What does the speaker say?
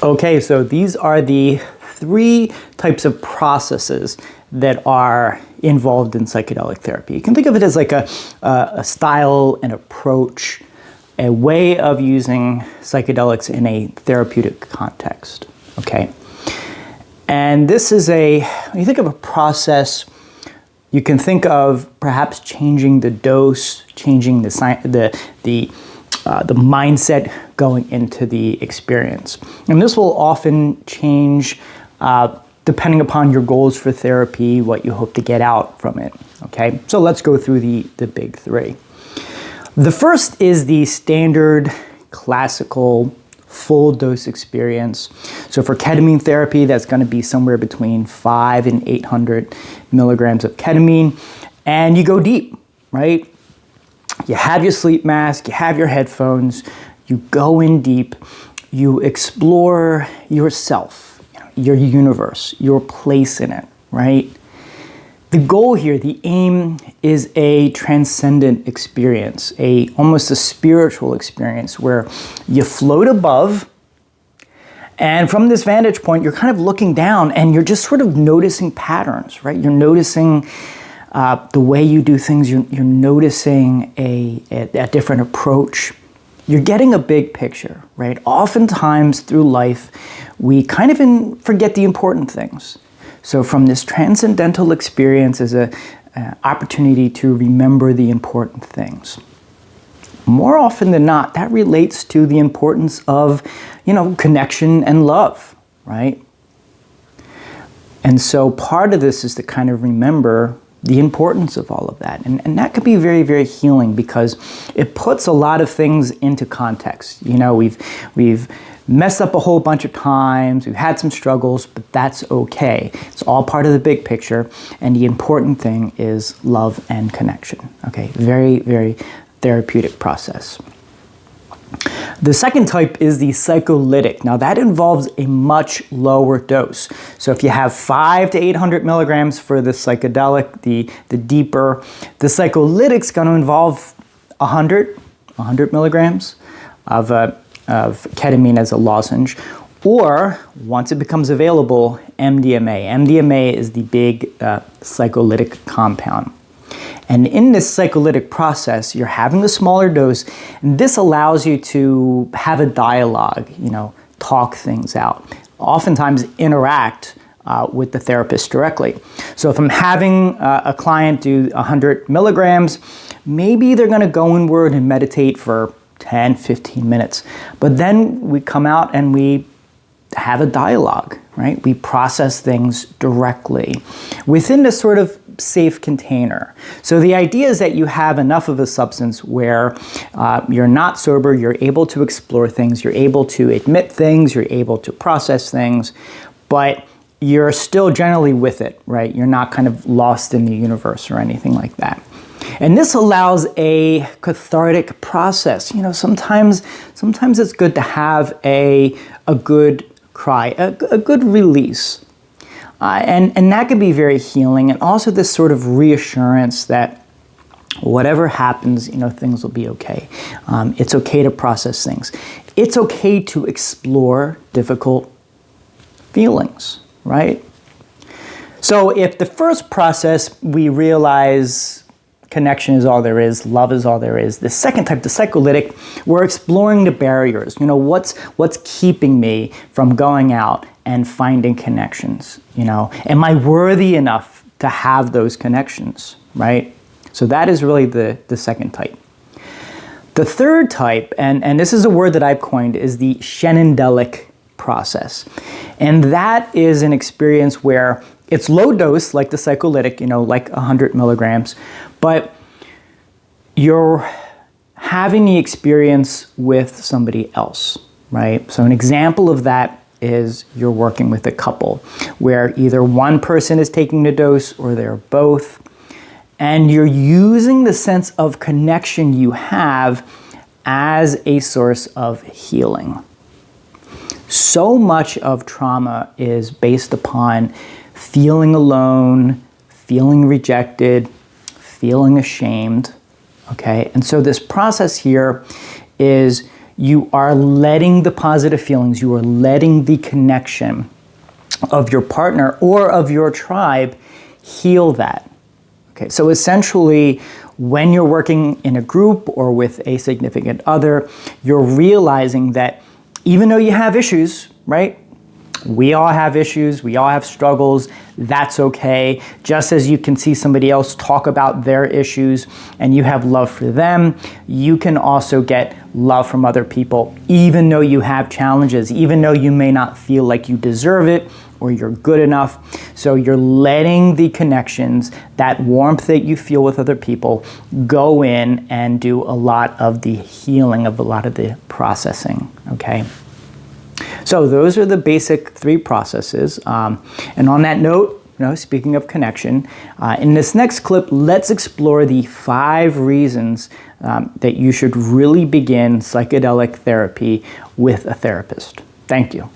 Okay, so these are the three types of processes that are involved in psychedelic therapy. You can think of it as like a style, an approach, a way of using psychedelics in a therapeutic context, okay? And this is when you think of a process, you can think of perhaps changing the dose, changing the mindset going into the experience. And this will often change depending upon your goals for therapy, what you hope to get out from it, okay? So let's go through the big three. The first is the standard classical full dose experience. So for ketamine therapy, that's going to be somewhere between 500 and 800 milligrams of ketamine. And you go deep, right? You have your sleep mask, you have your headphones, you go in deep, you explore yourself, your universe, your place in it, right? The goal here, the aim, is a transcendent experience, almost a spiritual experience where you float above, and from this vantage point, you're kind of looking down and you're just sort of noticing patterns, right? You're noticing the way you do things, you're noticing a different approach. You're getting a big picture, right? Oftentimes through life, we kind of forget the important things. So from this transcendental experience is an opportunity to remember the important things. More often than not, that relates to the importance of, connection and love, right? And so part of this is to kind of remember the importance of all of that. And that could be very, very healing because it puts a lot of things into context. We've messed up a whole bunch of times, we've had some struggles, but that's okay. It's all part of the big picture, and the important thing is love and connection, okay? Very, very therapeutic process. The second type is the psycholytic. Now that involves a much lower dose. So if you have 500 to 800 milligrams for the psychedelic, the deeper, the psycholytic's going to involve 100 milligrams of ketamine as a lozenge, or once it becomes available, MDMA. MDMA is the big psycholytic compound. And in this psycholytic process, you're having the smaller dose, and this allows you to have a dialogue, talk things out, oftentimes interact with the therapist directly. So if I'm having a client do 100 milligrams, maybe they're going to go inward and meditate for 10, 15 minutes. But then we come out and we have a dialogue, right? We process things directly within this sort of safe container. So the idea is that you have enough of a substance where you're not sober, you're able to explore things, you're able to admit things, you're able to process things, but you're still generally with it, right? You're not kind of lost in the universe or anything like that. And this allows a cathartic process. Sometimes it's good to have a good cry, a good release. And that can be very healing, and also this sort of reassurance that whatever happens, things will be okay. It's okay to process things. It's okay to explore difficult feelings, right? So if the first process we realize connection is all there is, love is all there is. The second type, the psycholytic, we're exploring the barriers. What's keeping me from going out and finding connections? Am I worthy enough to have those connections, right? So that is really the second type. The third type, and this is a word that I've coined, is the schenedelic process. And that is an experience where it's low dose, like the psycholytic, like 100 milligrams, but you're having the experience with somebody else, right? So an example of that is you're working with a couple where either one person is taking the dose or they're both, and you're using the sense of connection you have as a source of healing. So much of trauma is based upon feeling alone, feeling rejected, feeling ashamed, okay? And so this process here is you are letting the positive feelings, you are letting the connection of your partner or of your tribe heal that. Okay, so essentially, when you're working in a group or with a significant other, you're realizing that even though you have issues, right? We all have issues, we all have struggles, that's okay. Just as you can see somebody else talk about their issues and you have love for them, you can also get love from other people, even though you have challenges, even though you may not feel like you deserve it or you're good enough. So you're letting the connections, that warmth that you feel with other people, go in and do a lot of the healing, of a lot of the processing, okay? So those are the basic 3 processes. And on that note, speaking of connection, in this next clip, let's explore the 5 reasons that you should really begin psychedelic therapy with a therapist. Thank you.